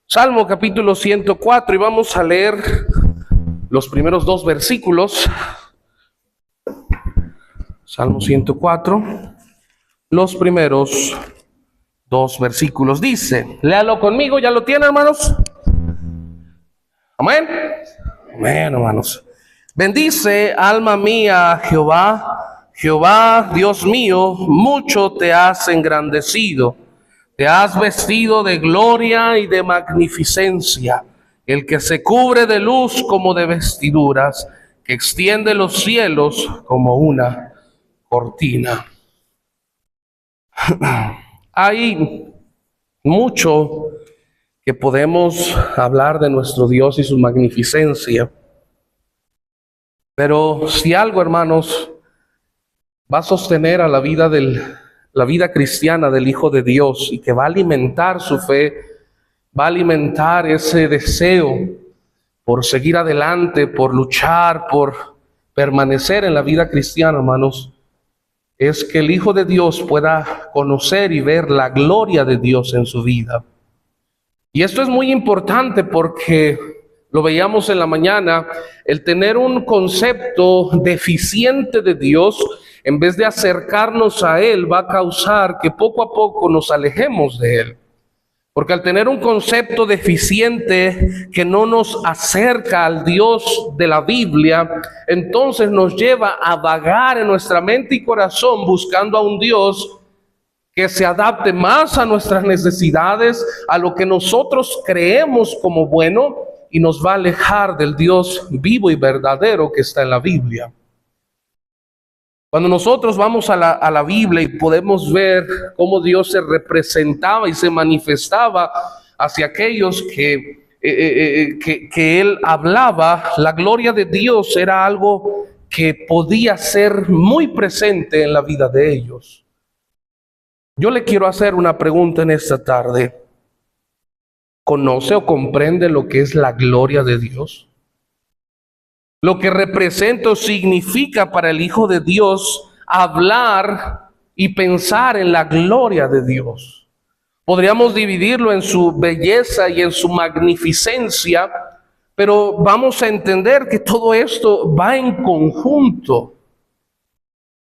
Salmo capítulo 104 y vamos a leer los primeros dos versículos. Salmo 104, los primeros dos versículos. Dice, léalo conmigo, ¿ya lo tienen, hermanos? Amén. Amén, hermanos. Bendice, alma mía, a Jehová. Jehová, Dios mío, mucho te has engrandecido. Te has vestido de gloria y de magnificencia, el que se cubre de luz como de vestiduras, que extiende los cielos como una cortina. Hay mucho que podemos hablar de nuestro Dios y su magnificencia, pero si algo, hermanos, va a sostener a la vida cristiana del Hijo de Dios y que va a alimentar su fe, va a alimentar ese deseo por seguir adelante, por luchar, por permanecer en la vida cristiana, hermanos, es que el Hijo de Dios pueda conocer y ver la gloria de Dios en su vida. Y esto es muy importante porque lo veíamos en la mañana, el tener un concepto deficiente de Dios, en vez de acercarnos a Él, va a causar que poco a poco nos alejemos de Él. Porque al tener un concepto deficiente que no nos acerca al Dios de la Biblia, entonces nos lleva a vagar en nuestra mente y corazón buscando a un Dios que se adapte más a nuestras necesidades, a lo que nosotros creemos como bueno, y nos va a alejar del Dios vivo y verdadero que está en la Biblia. Cuando nosotros vamos a la Biblia y podemos ver cómo Dios se representaba y se manifestaba hacia aquellos que Él hablaba, la gloria de Dios era algo que podía ser muy presente en la vida de ellos. Yo le quiero hacer una pregunta en esta tarde. ¿Conoce o comprende lo que es la gloria de Dios? Lo que representa o significa para el Hijo de Dios hablar y pensar en la gloria de Dios. Podríamos dividirlo en su belleza y en su magnificencia, pero vamos a entender que todo esto va en conjunto.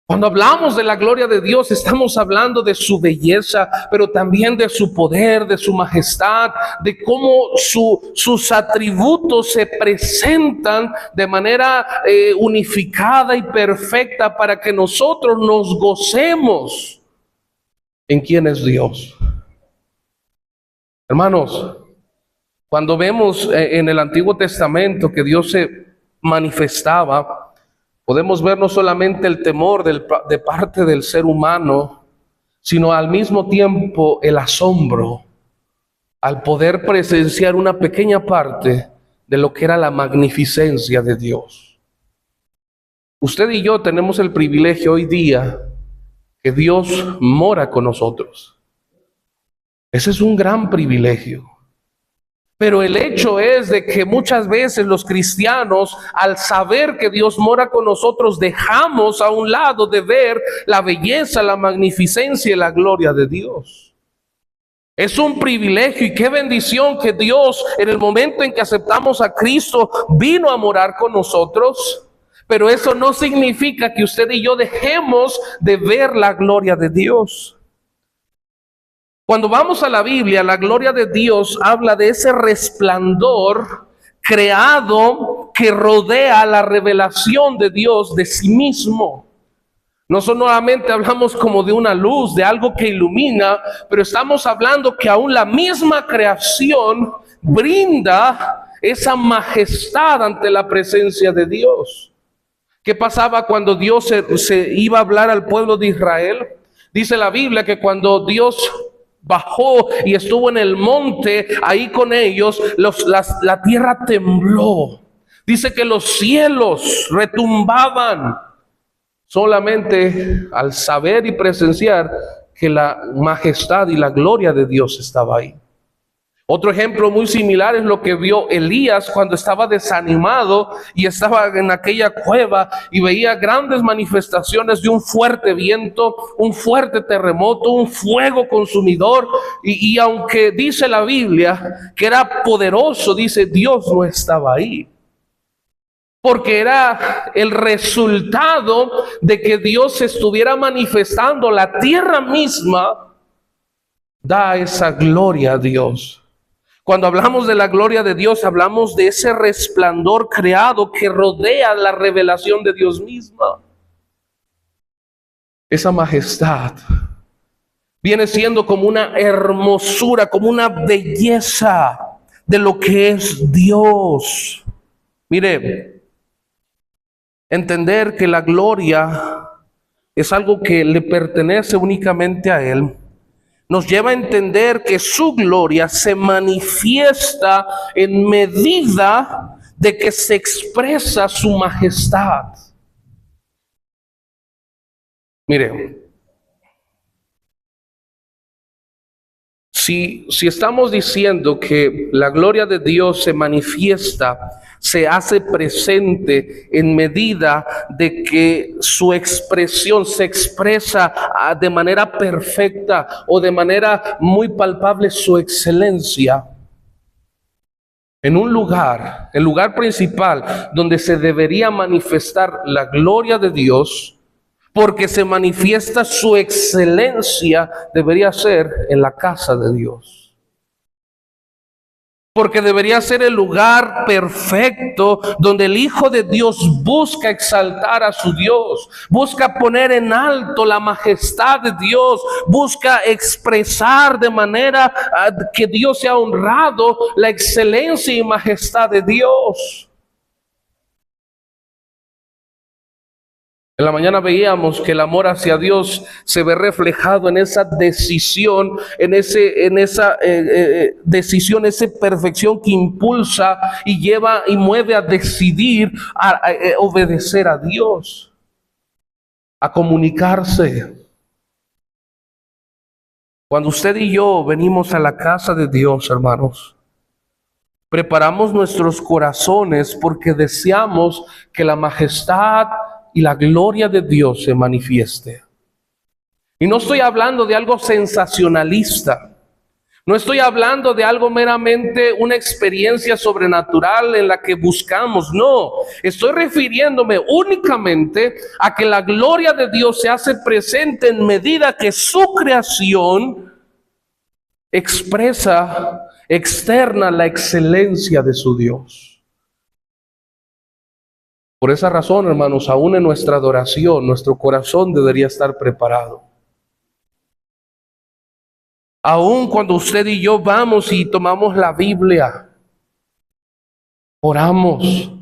Cuando hablamos de la gloria de Dios, estamos hablando de su belleza, pero también de su poder, de su majestad, de cómo sus atributos se presentan de manera unificada y perfecta para que nosotros nos gocemos en quién es Dios. Hermanos, cuando vemos en el Antiguo Testamento que Dios se manifestaba, podemos ver no solamente el temor de parte del ser humano, sino al mismo tiempo el asombro al poder presenciar una pequeña parte de lo que era la magnificencia de Dios. Usted y yo tenemos el privilegio hoy día que Dios mora con nosotros. Ese es un gran privilegio. Pero el hecho es de que muchas veces los cristianos, al saber que Dios mora con nosotros, dejamos a un lado de ver la belleza, la magnificencia y la gloria de Dios. Es un privilegio y qué bendición que Dios, en el momento en que aceptamos a Cristo, vino a morar con nosotros. Pero eso no significa que usted y yo dejemos de ver la gloria de Dios. Cuando vamos a la Biblia, la gloria de Dios habla de ese resplandor creado que rodea la revelación de Dios de sí mismo. No solamente hablamos como de una luz, de algo que ilumina, pero estamos hablando que aún la misma creación brinda esa majestad ante la presencia de Dios. ¿Qué pasaba cuando Dios se iba a hablar al pueblo de Israel? Dice la Biblia que cuando Dios bajó y estuvo en el monte ahí con ellos, la tierra tembló. Dice que los cielos retumbaban solamente al saber y presenciar que la majestad y la gloria de Dios estaba ahí. Otro ejemplo muy similar es lo que vio Elías cuando estaba desanimado y estaba en aquella cueva y veía grandes manifestaciones de un fuerte viento, un fuerte terremoto, un fuego consumidor. Y aunque dice la Biblia que era poderoso, dice Dios no estaba ahí. Porque era el resultado de que Dios se estuviera manifestando. La tierra misma da esa gloria a Dios. Cuando hablamos de la gloria de Dios, hablamos de ese resplandor creado que rodea la revelación de Dios misma. Esa majestad viene siendo como una hermosura, como una belleza de lo que es Dios. Mire, entender que la gloria es algo que le pertenece únicamente a Él, nos lleva a entender que su gloria se manifiesta en medida de que se expresa su majestad. Mire, si estamos diciendo que la gloria de Dios se manifiesta, se hace presente en medida de que su expresión se expresa de manera perfecta o de manera muy palpable su excelencia. En un lugar, el lugar principal donde se debería manifestar la gloria de Dios, porque se manifiesta su excelencia, debería ser en la casa de Dios. Porque debería ser el lugar perfecto donde el Hijo de Dios busca exaltar a su Dios, busca poner en alto la majestad de Dios, busca expresar de manera que Dios sea honrado la excelencia y majestad de Dios. En la mañana veíamos que el amor hacia Dios se ve reflejado en esa decisión, en esa decisión, esa perfección que impulsa y lleva y mueve a decidir a obedecer a Dios, a comunicarse. Cuando usted y yo venimos a la casa de Dios, hermanos, preparamos nuestros corazones porque deseamos que la majestad y la gloria de Dios se manifieste. Y no estoy hablando de algo sensacionalista. No estoy hablando de algo meramente una experiencia sobrenatural en la que buscamos. No, estoy refiriéndome únicamente a que la gloria de Dios se hace presente en medida que su creación externa la excelencia de su Dios. Por esa razón, hermanos, aún en nuestra adoración, nuestro corazón debería estar preparado. Aún cuando usted y yo vamos y tomamos la Biblia, oramos.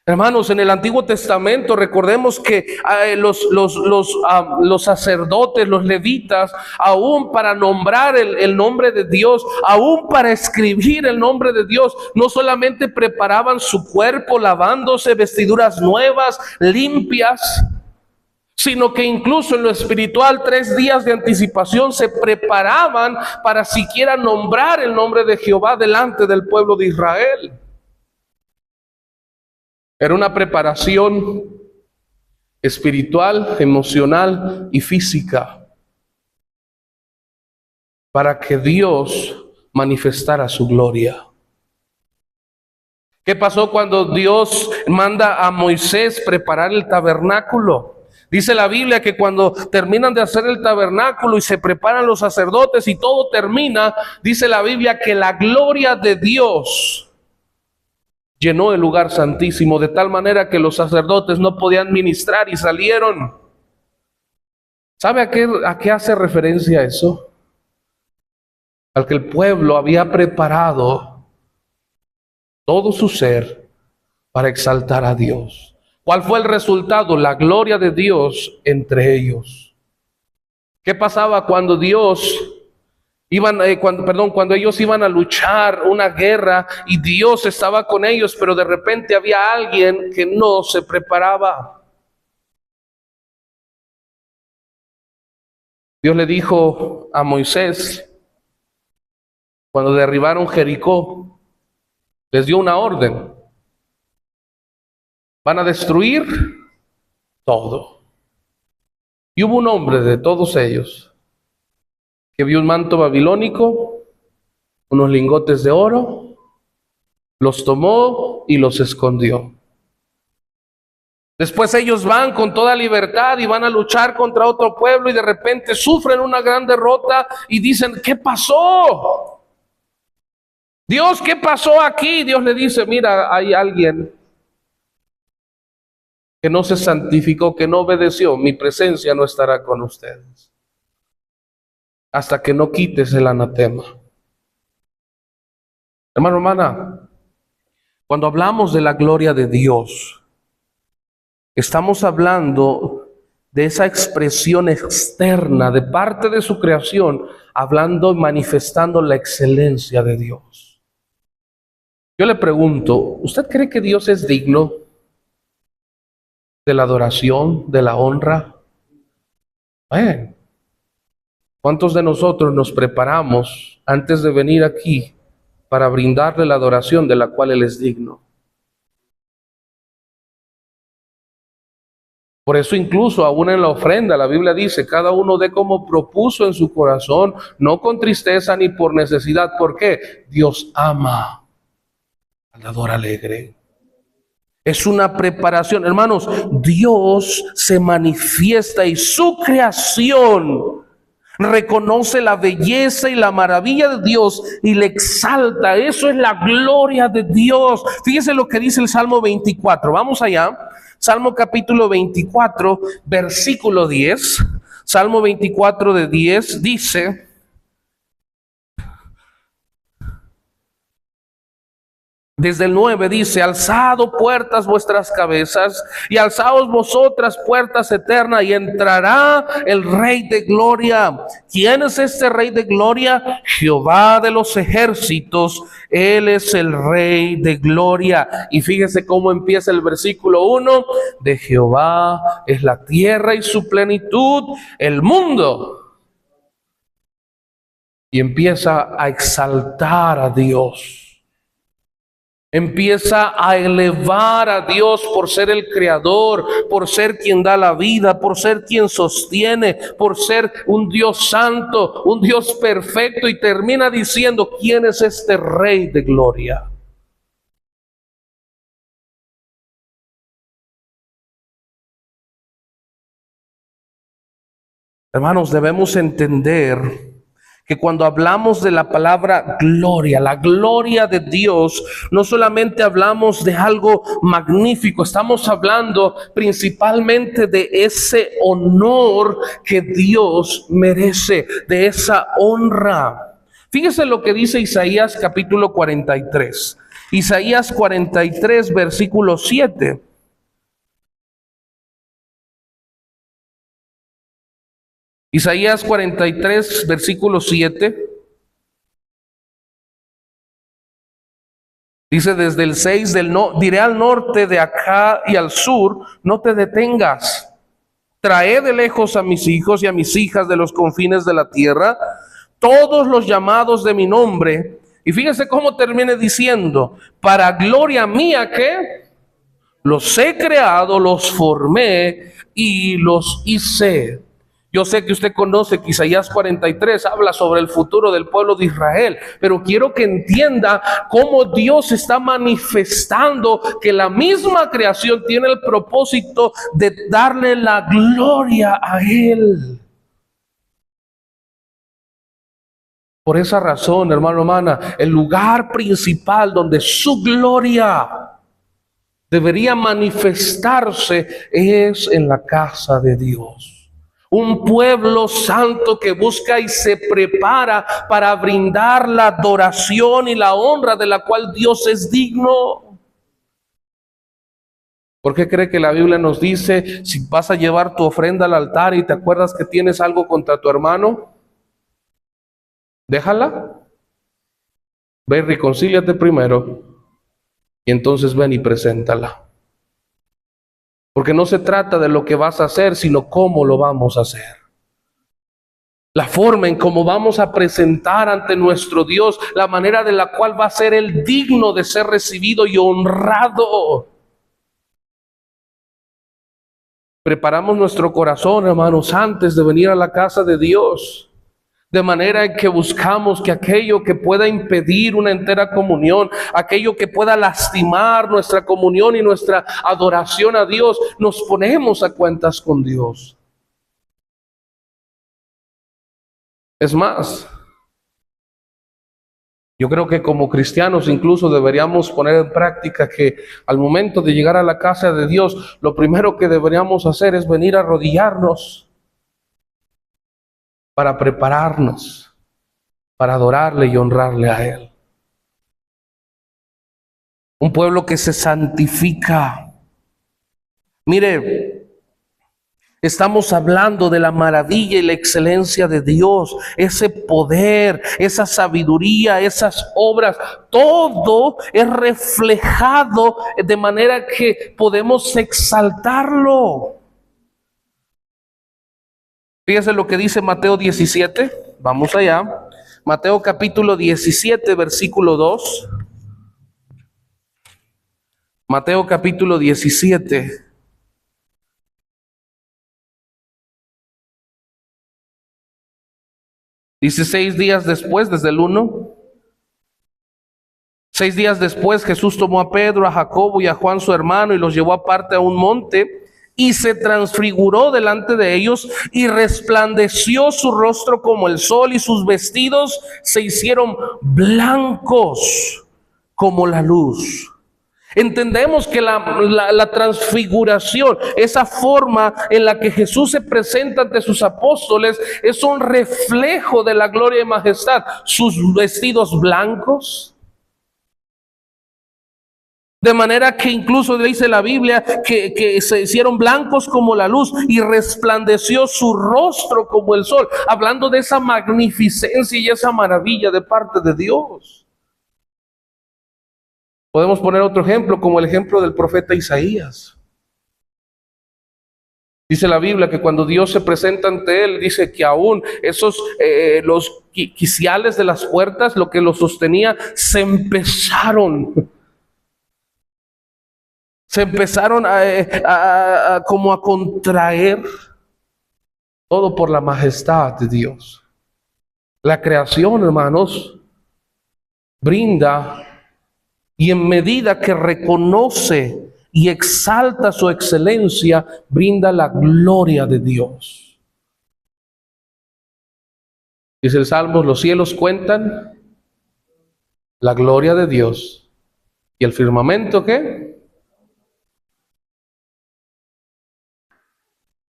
Hermanos, en el Antiguo Testamento recordemos que los sacerdotes, los levitas, aún para nombrar el nombre de Dios, aún para escribir el nombre de Dios, no solamente preparaban su cuerpo lavándose vestiduras nuevas, limpias, sino que incluso en lo espiritual 3 días de anticipación se preparaban para siquiera nombrar el nombre de Jehová delante del pueblo de Israel. Era una preparación espiritual, emocional y física para que Dios manifestara su gloria. ¿Qué pasó cuando Dios manda a Moisés preparar el tabernáculo? Dice la Biblia que cuando terminan de hacer el tabernáculo y se preparan los sacerdotes y todo termina, dice la Biblia que la gloria de Dios llenó el lugar santísimo de tal manera que los sacerdotes no podían ministrar y salieron. ¿Sabe a qué hace referencia eso? Al que el pueblo había preparado todo su ser para exaltar a Dios. ¿Cuál fue el resultado? La gloria de Dios entre ellos. ¿Qué pasaba cuando cuando ellos iban a luchar una guerra y Dios estaba con ellos, pero de repente había alguien que no se preparaba? Dios le dijo a Moisés: Cuando derribaron Jericó, les dio una orden. Van a destruir todo. Y hubo un hombre de todos ellos que vio un manto babilónico, unos lingotes de oro, los tomó y los escondió. Después ellos van con toda libertad y van a luchar contra otro pueblo y de repente sufren una gran derrota y dicen, ¿qué pasó? Dios, ¿qué pasó aquí? Dios le dice, mira, hay alguien que no se santificó, que no obedeció. Mi presencia no estará con ustedes hasta que no quites el anatema. Hermano, hermana, cuando hablamos de la gloria de Dios, estamos hablando de esa expresión externa de parte de su creación, hablando y manifestando la excelencia de Dios. Yo le pregunto, ¿usted cree que Dios es digno de la adoración, de la honra? ¿Cuántos de nosotros nos preparamos antes de venir aquí para brindarle la adoración de la cual Él es digno? Por eso incluso aún en la ofrenda, la Biblia dice, cada uno dé como propuso en su corazón, no con tristeza ni por necesidad. ¿Por qué? Dios ama al dador alegre. Es una preparación. Hermanos, Dios se manifiesta y su creación reconoce la belleza y la maravilla de Dios y le exalta. Eso es la gloria de Dios. Fíjese lo que dice el Salmo 24. Vamos allá. Salmo capítulo 24, versículo 10. Salmo 24 de 10 dice: desde el 9 dice, alzad puertas vuestras cabezas y alzaos vosotras puertas eternas y entrará el Rey de Gloria. ¿Quién es este Rey de Gloria? Jehová de los ejércitos, Él es el Rey de Gloria. Y fíjese cómo empieza el versículo 1, de Jehová es la tierra y su plenitud, el mundo. Y empieza a exaltar a Dios. Empieza a elevar a Dios por ser el creador, por ser quien da la vida, por ser quien sostiene, por ser un Dios santo, un Dios perfecto, y termina diciendo, ¿quién es este Rey de Gloria? Hermanos, debemos entender que cuando hablamos de la palabra gloria, la gloria de Dios, no solamente hablamos de algo magnífico, estamos hablando principalmente de ese honor que Dios merece, de esa honra. Fíjese lo que dice Isaías capítulo 43. Isaías 43, versículo 7. Isaías 43, versículo 7. Dice, desde el 6 diré al norte, de acá y al sur, no te detengas. Traed de lejos a mis hijos y a mis hijas de los confines de la tierra, todos los llamados de mi nombre. Y fíjese cómo termina diciendo, para gloria mía que los he creado, los formé y los hice. Yo sé que usted conoce que Isaías 43 habla sobre el futuro del pueblo de Israel, pero quiero que entienda cómo Dios está manifestando que la misma creación tiene el propósito de darle la gloria a Él. Por esa razón, hermano, hermana, el lugar principal donde su gloria debería manifestarse es en la casa de Dios. Un pueblo santo que busca y se prepara para brindar la adoración y la honra de la cual Dios es digno. ¿Por qué cree que la Biblia nos dice, si vas a llevar tu ofrenda al altar y te acuerdas que tienes algo contra tu hermano, déjala, ve y reconcíliate primero y entonces ven y preséntala? Porque no se trata de lo que vas a hacer, sino cómo lo vamos a hacer. la forma en cómo vamos a presentar ante nuestro Dios, la manera de la cual va a ser Él digno de ser recibido y honrado. Preparamos nuestro corazón, hermanos, antes de venir a la casa de Dios, de manera en que buscamos que aquello que pueda impedir una entera comunión, aquello que pueda lastimar nuestra comunión y nuestra adoración a Dios, nos ponemos a cuentas con Dios. Es más, yo creo que como cristianos incluso deberíamos poner en práctica que al momento de llegar a la casa de Dios, lo primero que deberíamos hacer es venir a arrodillarnos para prepararnos, para adorarle y honrarle a Él. Un pueblo que se santifica. Mire, estamos hablando de la maravilla y la excelencia de Dios, ese poder, esa sabiduría, esas obras, todo es reflejado de manera que podemos exaltarlo. Fíjese lo que dice Mateo 17, vamos allá. Mateo capítulo 17, versículo 2. Mateo capítulo 17. Dice 6 días después, desde el 1. 6 días después Jesús tomó a Pedro, a Jacobo y a Juan su hermano y los llevó aparte a un monte y se transfiguró delante de ellos y resplandeció su rostro como el sol y sus vestidos se hicieron blancos como la luz. Entendemos que la transfiguración, esa forma en la que Jesús se presenta ante sus apóstoles, es un reflejo de la gloria y majestad. Sus vestidos blancos, de manera que incluso dice la Biblia que se hicieron blancos como la luz y resplandeció su rostro como el sol, hablando de esa magnificencia y esa maravilla de parte de Dios. Podemos poner otro ejemplo, como el ejemplo del profeta Isaías. Dice la Biblia que cuando Dios se presenta ante él, dice que aún esos, los quiciales de las puertas, lo que los sostenía, se empezaron como a contraer, todo por la majestad de Dios. La creación, hermanos, brinda. Y en medida que reconoce y exalta su excelencia, brinda la gloria de Dios. Dice el Salmo, los cielos cuentan la gloria de Dios. ¿Y el firmamento qué?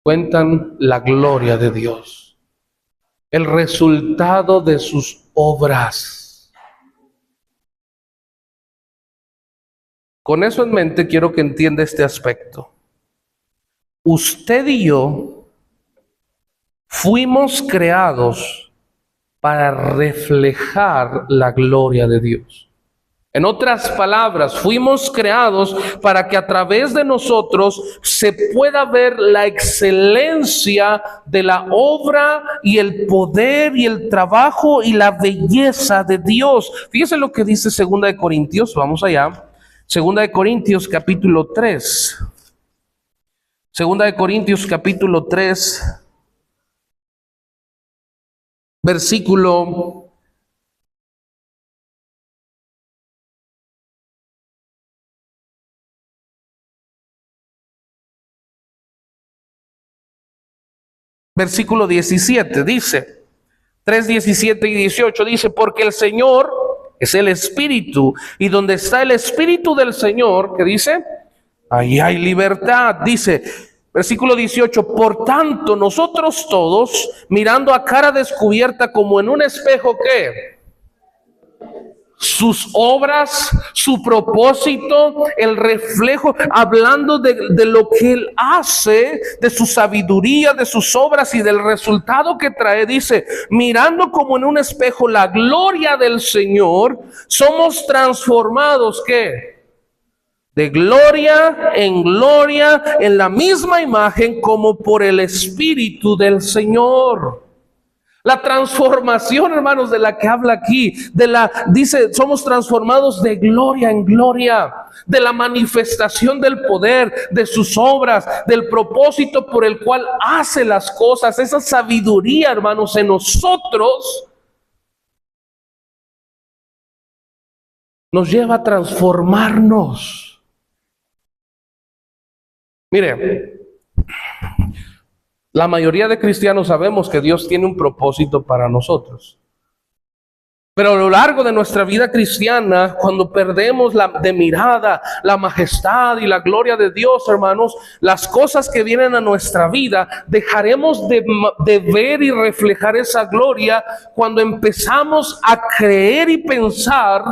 Cuentan la gloria de Dios. El resultado de sus obras. Con eso en mente quiero que entienda este aspecto. Usted y yo fuimos creados para reflejar la gloria de Dios. En otras palabras, fuimos creados para que a través de nosotros se pueda ver la excelencia de la obra y el poder y el trabajo y la belleza de Dios. Fíjese lo que dice 2 Corintios, vamos allá. 2 Corintios capítulo 3. 2 Corintios capítulo 3, versículo 17, dice, 3, 17 y 18, dice, porque el Señor es el Espíritu, y donde está el Espíritu del Señor, ¿qué dice? Ahí hay libertad. Dice, versículo 18, por tanto, nosotros todos, mirando a cara descubierta como en un espejo, ¿qué? Sus obras, su propósito, el reflejo, hablando de lo que Él hace, de su sabiduría, de sus obras y del resultado que trae. Dice, mirando como en un espejo la gloria del Señor, somos transformados, ¿qué? De gloria en la misma imagen como por el Espíritu del Señor. La transformación, hermanos, de la que habla aquí, dice, somos transformados de gloria en gloria, de la manifestación del poder, de sus obras, del propósito por el cual hace las cosas. Esa sabiduría, hermanos, en nosotros nos lleva a transformarnos. Mire, la mayoría de cristianos sabemos que Dios tiene un propósito para nosotros. Pero a lo largo de nuestra vida cristiana, cuando perdemos de mirada la majestad y la gloria de Dios, hermanos, las cosas que vienen a nuestra vida, dejaremos de ver y reflejar esa gloria cuando empezamos a creer y pensar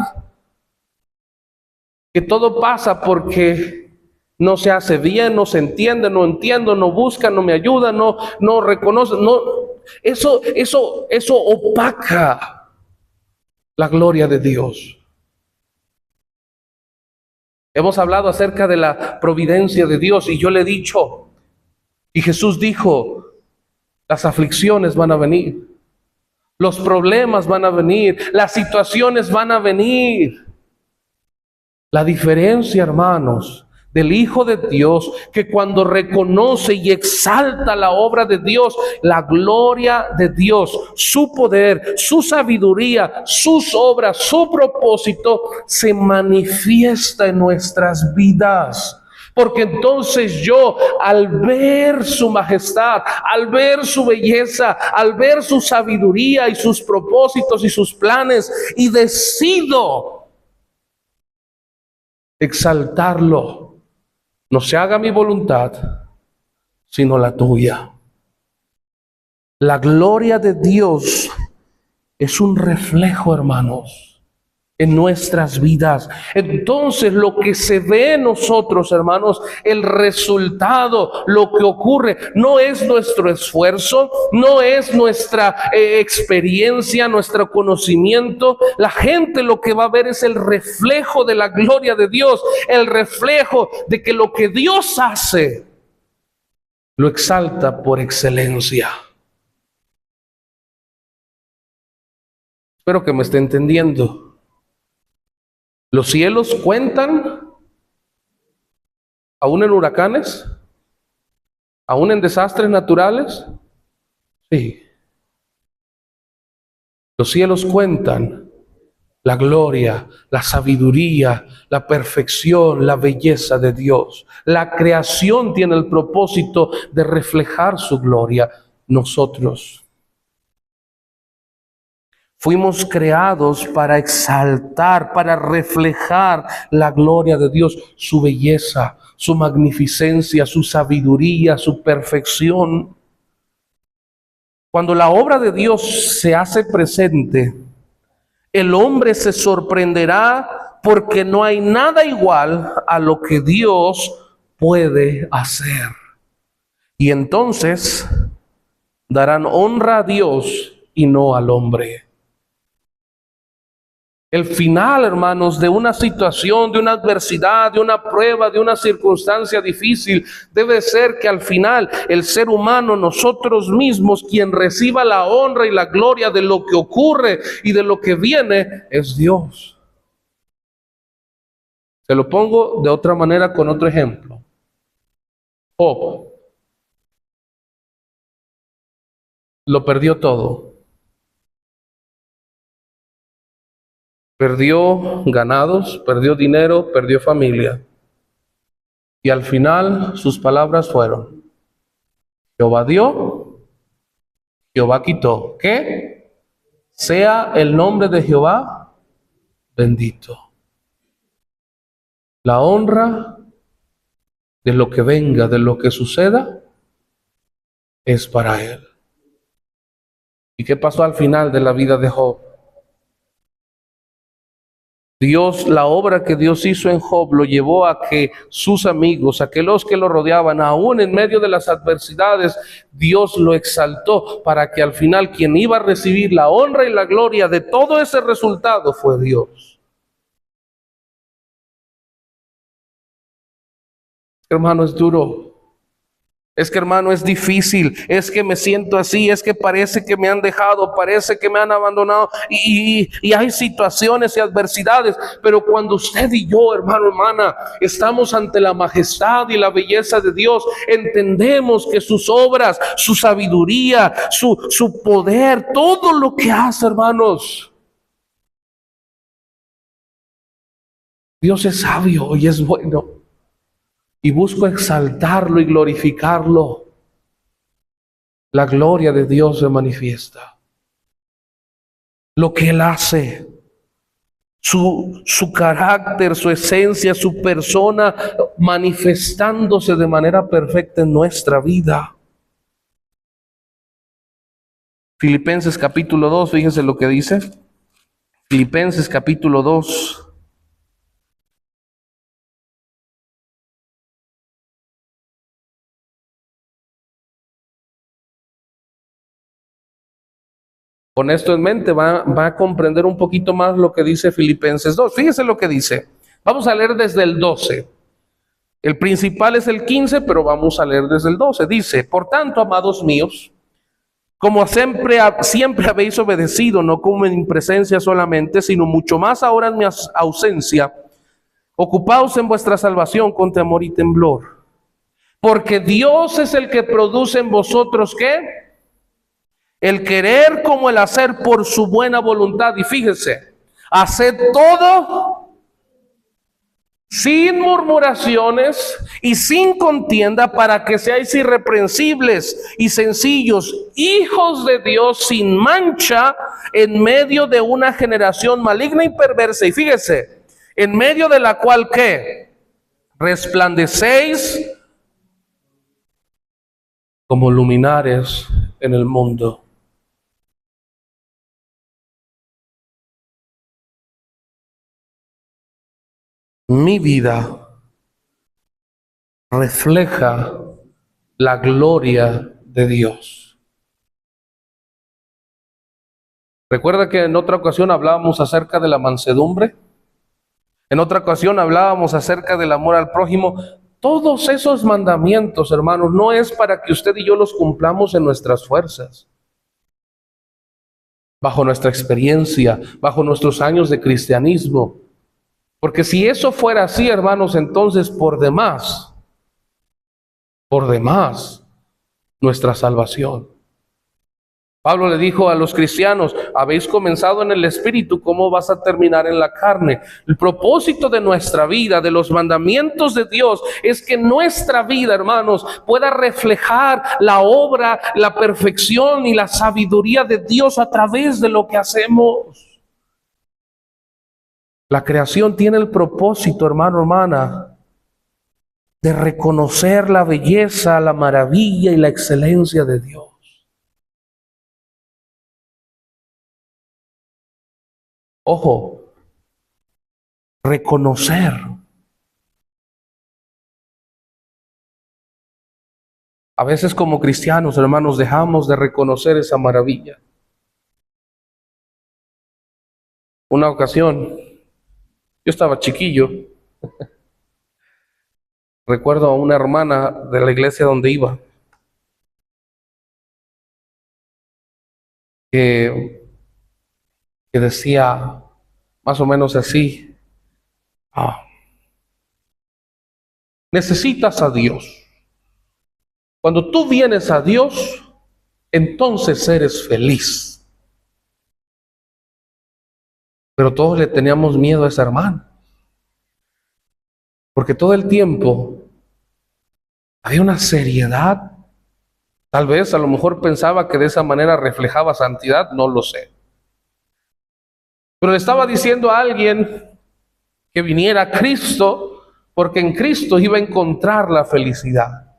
que todo pasa porque no se hace bien, no se entiende, no entiendo, no busca, no me ayuda, no reconoce, no, eso opaca la gloria de Dios. Hemos hablado acerca de la providencia de Dios y yo le he dicho, y Jesús dijo, las aflicciones van a venir, los problemas van a venir, las situaciones van a venir. La diferencia, hermanos, del Hijo de Dios, que cuando reconoce y exalta la obra de Dios, la gloria de Dios, su poder, su sabiduría, sus obras, su propósito, se manifiesta en nuestras vidas. Porque entonces yo, al ver su majestad, al ver su belleza, al ver su sabiduría y sus propósitos y sus planes, y decido exaltarlo. No se haga mi voluntad, sino la tuya. La gloria de Dios es un reflejo, hermanos, en nuestras vidas. Entonces, lo que se ve en nosotros, hermanos, el resultado, lo que ocurre, no es nuestro esfuerzo, no es nuestra experiencia, nuestro conocimiento. La gente lo que va a ver es el reflejo de la gloria de Dios, el reflejo de que lo que Dios hace lo exalta por excelencia. Espero que me esté entendiendo. Los cielos cuentan, aún en huracanes, aún en desastres naturales. Sí. Los cielos cuentan la gloria, la sabiduría, la perfección, la belleza de Dios. La creación tiene el propósito de reflejar su gloria. Nosotros fuimos creados para exaltar, para reflejar la gloria de Dios, su belleza, su magnificencia, su sabiduría, su perfección. Cuando la obra de Dios se hace presente, el hombre se sorprenderá porque no hay nada igual a lo que Dios puede hacer. Y entonces darán honra a Dios y no al hombre. El final, hermanos, de una situación, de una adversidad, de una prueba, de una circunstancia difícil, debe ser que al final el ser humano, nosotros mismos, quien reciba la honra y la gloria de lo que ocurre y de lo que viene, es Dios. Se lo pongo de otra manera con otro ejemplo. Job lo perdió todo. Perdió ganados, perdió dinero, perdió familia. Y al final sus palabras fueron: Jehová dio, Jehová quitó. ¿Qué? Sea el nombre de Jehová bendito. La honra de lo que venga, de lo que suceda, es para él. ¿Y qué pasó al final de la vida de Job? Dios, la obra que Dios hizo en Job lo llevó a que sus amigos, aquellos que lo rodeaban, aún en medio de las adversidades, Dios lo exaltó para que al final quien iba a recibir la honra y la gloria de todo ese resultado fue Dios. Hermano, es duro Es que hermano, es difícil, es que me siento así, es que parece que me han dejado, parece que me han abandonado y hay situaciones y adversidades, pero cuando usted y yo, hermano, hermana, estamos ante la majestad y la belleza de Dios, entendemos que sus obras, su sabiduría, su poder, todo lo que hace, hermanos, Dios es sabio y es bueno. Y busco exaltarlo y glorificarlo. La gloria de Dios se manifiesta. Lo que Él hace, su carácter, su esencia, su persona, manifestándose de manera perfecta en nuestra vida. Filipenses capítulo 2, fíjense lo que dice. Filipenses capítulo 2. Con esto en mente va a comprender un poquito más lo que dice Filipenses 2. Fíjese lo que dice. Vamos a leer desde el 12. El principal es el 15, pero vamos a leer desde el 12. Dice, por tanto, amados míos, como siempre habéis obedecido, no como en mi presencia solamente, sino mucho más ahora en mi ausencia, ocupaos en vuestra salvación con temor y temblor. Porque Dios es el que produce en vosotros, ¿qué? El querer como el hacer por su buena voluntad. Y fíjese, haced todo sin murmuraciones y sin contienda, para que seáis irreprensibles y sencillos, hijos de Dios sin mancha, en medio de una generación maligna y perversa. Y fíjese, en medio de la cual, ¿qué? Resplandecéis como luminares en el mundo. Mi vida refleja la gloria de Dios. ¿Recuerda que en otra ocasión hablábamos acerca de la mansedumbre? En otra ocasión hablábamos acerca del amor al prójimo. Todos esos mandamientos, hermanos, no es para que usted y yo los cumplamos en nuestras fuerzas, bajo nuestra experiencia, bajo nuestros años de cristianismo. Porque si eso fuera así, hermanos, entonces por demás, nuestra salvación. Pablo le dijo a los cristianos, habéis comenzado en el Espíritu, ¿cómo vas a terminar en la carne? El propósito de nuestra vida, de los mandamientos de Dios, es que nuestra vida, hermanos, pueda reflejar la obra, la perfección y la sabiduría de Dios a través de lo que hacemos. La creación tiene el propósito, hermano, hermana, de reconocer la belleza, la maravilla y la excelencia de Dios. Ojo, reconocer. A veces como cristianos, hermanos, dejamos de reconocer esa maravilla. Una ocasión, yo estaba chiquillo, recuerdo a una hermana de la iglesia donde iba, que decía más o menos así, necesitas a Dios. Cuando tú vienes a Dios, entonces eres feliz. Pero todos le teníamos miedo a esa hermana, porque todo el tiempo había una seriedad. Tal vez a lo mejor pensaba que de esa manera reflejaba santidad, no lo sé. Pero le estaba diciendo a alguien que viniera a Cristo, porque en Cristo iba a encontrar la felicidad.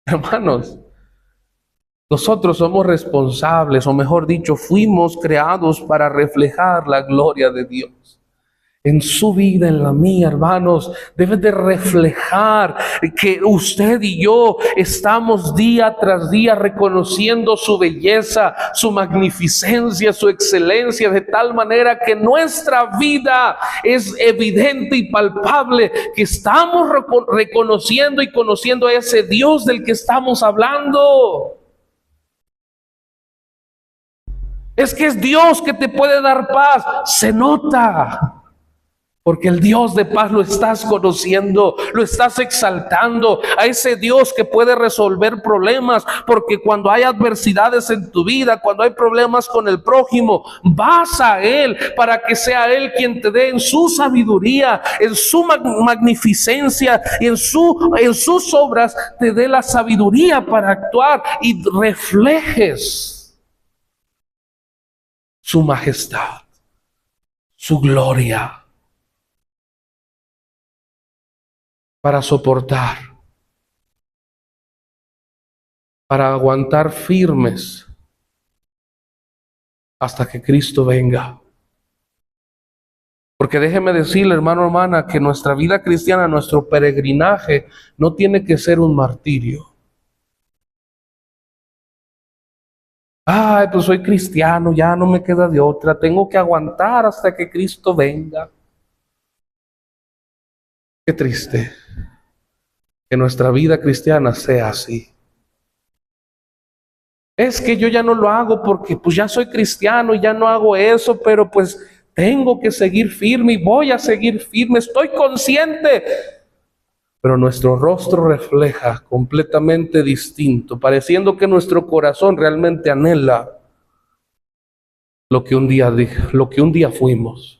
Hermanos, nosotros somos responsables, o mejor dicho, fuimos creados para reflejar la gloria de Dios. en su vida, en la mía, hermanos, debe de reflejar que usted y yo estamos día tras día reconociendo su belleza, su magnificencia, su excelencia, de tal manera que nuestra vida es evidente y palpable, que estamos reconociendo y conociendo a ese Dios del que estamos hablando. Es que es Dios que te puede dar paz, se nota. Porque el Dios de paz lo estás conociendo, lo estás exaltando, a ese Dios que puede resolver problemas. Porque cuando hay adversidades en tu vida, cuando hay problemas con el prójimo, vas a Él para que sea Él quien te dé en su sabiduría, en su magnificencia y en sus obras, te dé la sabiduría para actuar y reflejes su majestad, su gloria, para soportar, para aguantar firmes hasta que Cristo venga. Porque déjeme decirle, hermano, hermana, que nuestra vida cristiana, nuestro peregrinaje, no tiene que ser un martirio. Ay, pues soy cristiano, ya no me queda de otra, tengo que aguantar hasta que Cristo venga. Qué triste que nuestra vida cristiana sea así. Es que yo ya no lo hago porque pues ya soy cristiano y ya no hago eso, pero pues tengo que seguir firme y voy a seguir firme, estoy consciente. Pero nuestro rostro refleja completamente distinto, pareciendo que nuestro corazón realmente anhela lo que un día fuimos.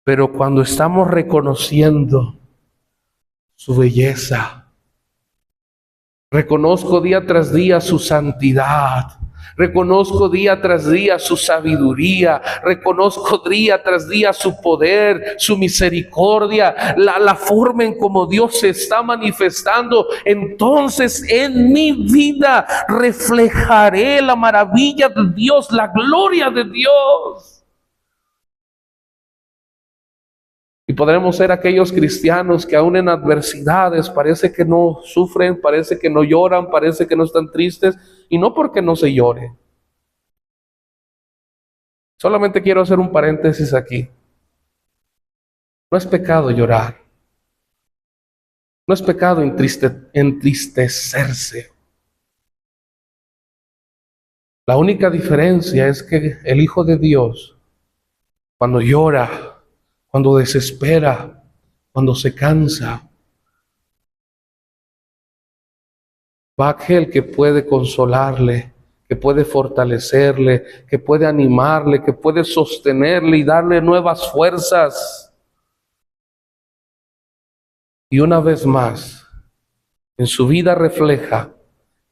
Pero cuando estamos reconociendo su belleza, reconozco día tras día su santidad, reconozco día tras día su sabiduría, reconozco día tras día su poder, su misericordia, la forma en cómo Dios se está manifestando, entonces en mi vida reflejaré la maravilla de Dios, la gloria de Dios. Y podremos ser aquellos cristianos que aún en adversidades parece que no sufren, parece que no lloran, parece que no están tristes, y no porque no se llore. Solamente quiero hacer un paréntesis aquí. No es pecado llorar. No es pecado entristecerse. La única diferencia es que el Hijo de Dios, cuando llora, cuando desespera, cuando se cansa, va aquel que puede consolarle, que puede fortalecerle, que puede animarle, que puede sostenerle y darle nuevas fuerzas. Y una vez más, en su vida refleja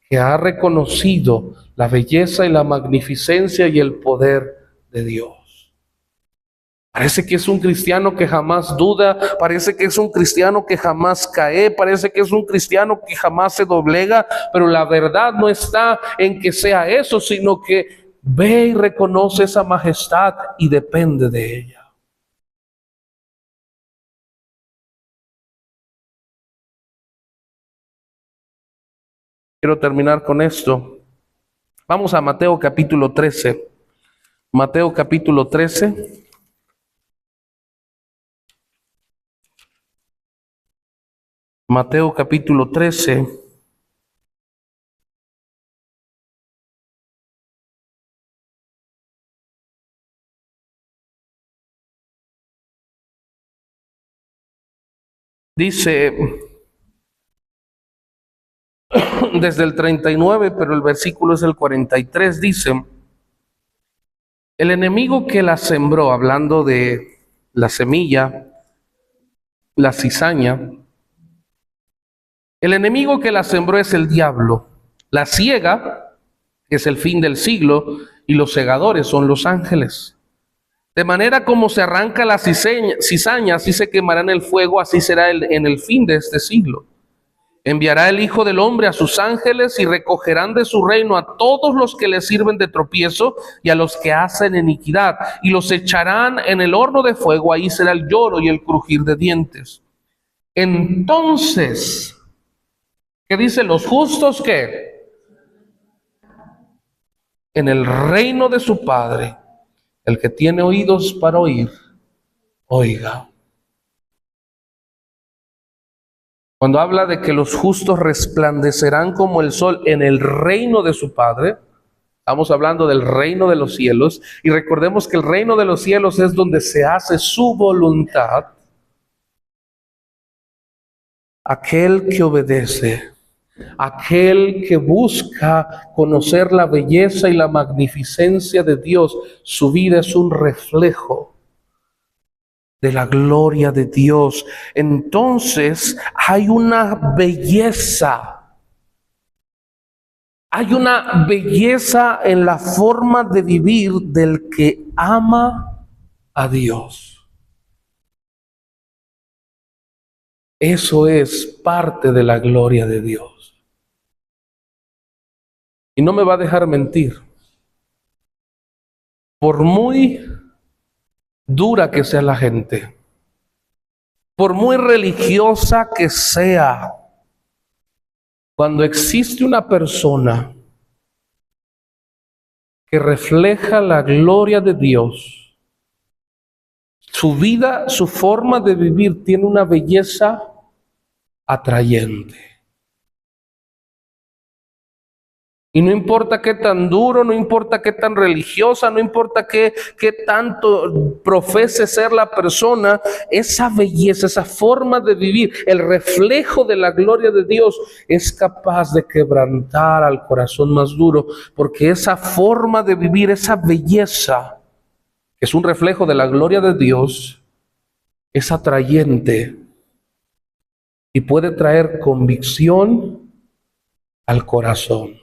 que ha reconocido la belleza y la magnificencia y el poder de Dios. Parece que es un cristiano que jamás duda, parece que es un cristiano que jamás cae, parece que es un cristiano que jamás se doblega, pero la verdad no está en que sea eso, sino que ve y reconoce esa majestad y depende de ella. Quiero terminar con esto. Vamos a Mateo capítulo 13. Mateo capítulo 13. Mateo capítulo 13. Dice desde el 39, pero el versículo es el 43, dice: el enemigo que la sembró, hablando de la semilla, la cizaña, el enemigo que la sembró es el diablo. La siega es el fin del siglo y los segadores son los ángeles. De manera como se arranca la cizaña, así se quemará en el fuego, así será en el fin de este siglo. Enviará el Hijo del Hombre a sus ángeles y recogerán de su reino a todos los que le sirven de tropiezo y a los que hacen iniquidad, y los echarán en el horno de fuego. Ahí será el lloro y el crujir de dientes. Entonces, ¿qué dice? Los justos que en el reino de su Padre, el que tiene oídos para oír, oiga. Cuando habla de que los justos resplandecerán como el sol en el reino de su Padre, estamos hablando del reino de los cielos, y recordemos que el reino de los cielos es donde se hace su voluntad. Aquel que obedece, aquel que busca conocer la belleza y la magnificencia de Dios, su vida es un reflejo de la gloria de Dios. Entonces hay una belleza en la forma de vivir del que ama a Dios. Eso es parte de la gloria de Dios. Y no me va a dejar mentir. Por muy dura que sea la gente, por muy religiosa que sea, cuando existe una persona que refleja la gloria de Dios, su vida, su forma de vivir tiene una belleza atrayente. Y no importa qué tan duro, no importa qué tan religiosa, no importa qué tanto profese ser la persona, esa belleza, esa forma de vivir, el reflejo de la gloria de Dios es capaz de quebrantar al corazón más duro, porque esa forma de vivir, esa belleza, que es un reflejo de la gloria de Dios, es atrayente y puede traer convicción al corazón.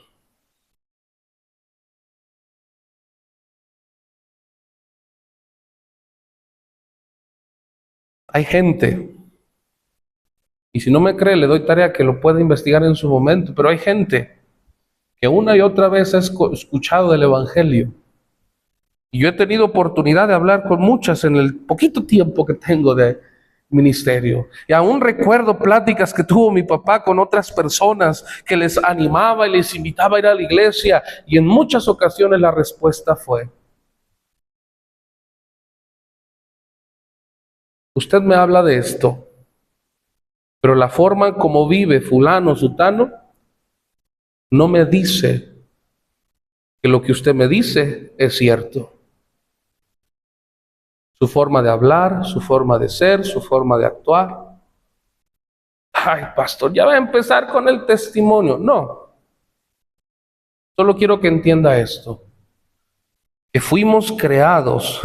Hay gente, y si no me cree, le doy tarea que lo pueda investigar en su momento, pero hay gente que una y otra vez ha escuchado del Evangelio. Y yo he tenido oportunidad de hablar con muchas en el poquito tiempo que tengo de ministerio. Y aún recuerdo pláticas que tuvo mi papá con otras personas que les animaba y les invitaba a ir a la iglesia. Y en muchas ocasiones la respuesta fue: usted me habla de esto, pero la forma como vive fulano, sutano, no me dice que lo que usted me dice es cierto. Su forma de hablar, su forma de ser, su forma de actuar. Ay, pastor, ya va a empezar con el testimonio. No, solo quiero que entienda esto, que fuimos creados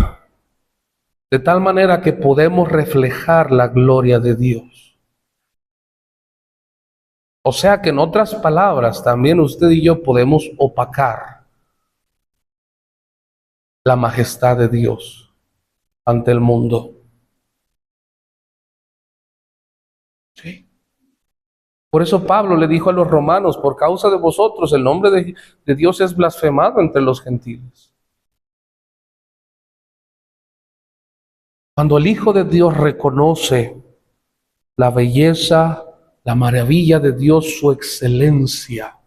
de tal manera que podemos reflejar la gloria de Dios. O sea que en otras palabras, también usted y yo podemos opacar la majestad de Dios ante el mundo. Sí. Por eso Pablo le dijo a los romanos: por causa de vosotros el nombre de Dios es blasfemado entre los gentiles. Cuando el Hijo de Dios reconoce la belleza, la maravilla de Dios, su excelencia,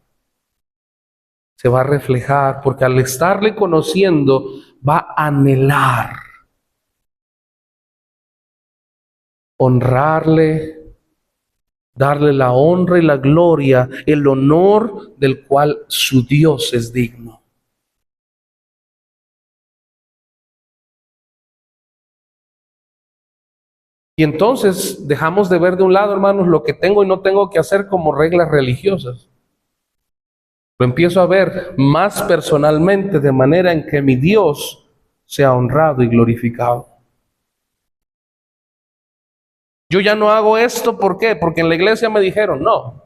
se va a reflejar, porque al estarle conociendo va a anhelar honrarle, darle la honra y la gloria, el honor del cual su Dios es digno. Y entonces dejamos de ver de un lado, hermanos, lo que tengo y no tengo que hacer como reglas religiosas. Lo empiezo a ver más personalmente, de manera en que mi Dios sea honrado y glorificado. Yo ya no hago esto, ¿por qué? Porque en la iglesia me dijeron: no,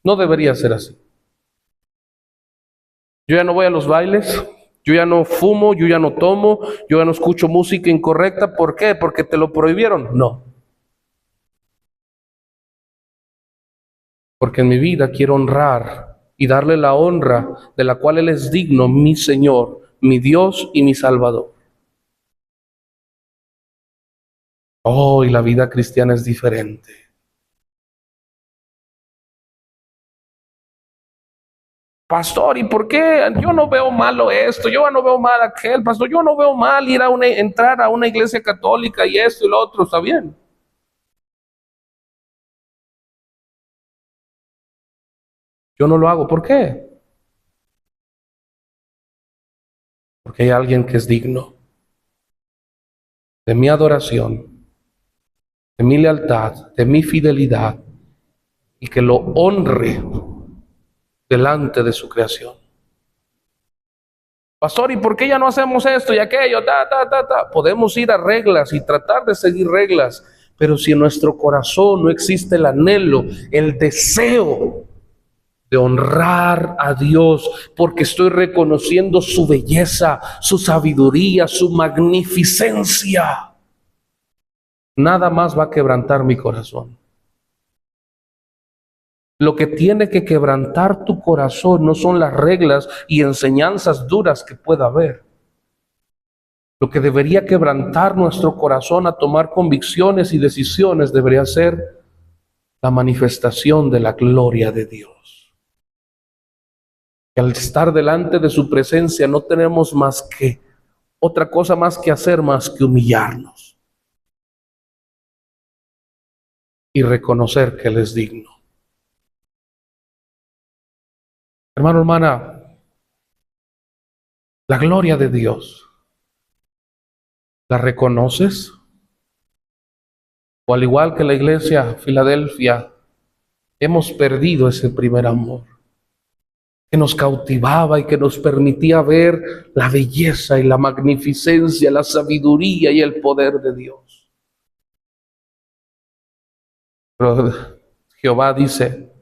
no debería ser así. Yo ya no voy a los bailes, yo ya no fumo, yo ya no tomo, yo ya no escucho música incorrecta. ¿Por qué? ¿Porque te lo prohibieron? No. porque en mi vida quiero honrar y darle la honra de la cual Él es digno, mi Señor, mi Dios y mi Salvador. Oh, y la vida cristiana es diferente. Pastor, ¿y por qué yo no veo malo esto? Yo no veo mal aquel, pastor. Yo no veo mal entrar a una iglesia católica y esto y lo otro, ¿está bien? Yo no lo hago. ¿Por qué? Porque hay alguien que es digno de mi adoración, de mi lealtad, de mi fidelidad, y que lo honre delante de su creación. Pastor, ¿y por qué ya no hacemos esto y aquello? Podemos ir a reglas y tratar de seguir reglas, pero si en nuestro corazón no existe el anhelo, el deseo de honrar a Dios, porque estoy reconociendo su belleza, su sabiduría, su magnificencia, nada más va a quebrantar mi corazón. Lo que tiene que quebrantar tu corazón no son las reglas y enseñanzas duras que pueda haber. Lo que debería quebrantar nuestro corazón a tomar convicciones y decisiones debería ser la manifestación de la gloria de Dios. Que al estar delante de su presencia no tenemos más que otra cosa más que hacer más que humillarnos y reconocer que Él es digno. Hermano, hermana, la gloria de Dios, ¿la reconoces? O al igual que la iglesia Filadelfia, hemos perdido ese primer amor que nos cautivaba y que nos permitía ver la belleza y la magnificencia, la sabiduría y el poder de Dios. Pero Jehová dice,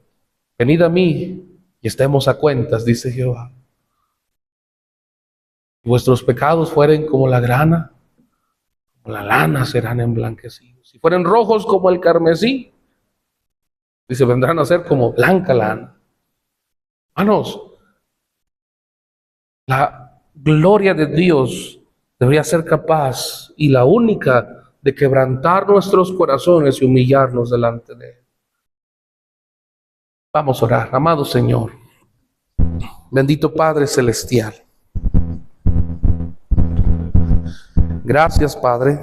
venid a mí y estemos a cuentas, dice Jehová. Si vuestros pecados fueren como la grana, como la lana serán emblanquecidos. Si fueren rojos como el carmesí, dice, vendrán a ser como blanca lana. Hermanos, la gloria de Dios debería ser capaz y la única de quebrantar nuestros corazones y humillarnos delante de Él. Vamos a orar. Amado Señor, bendito Padre Celestial. Gracias, Padre,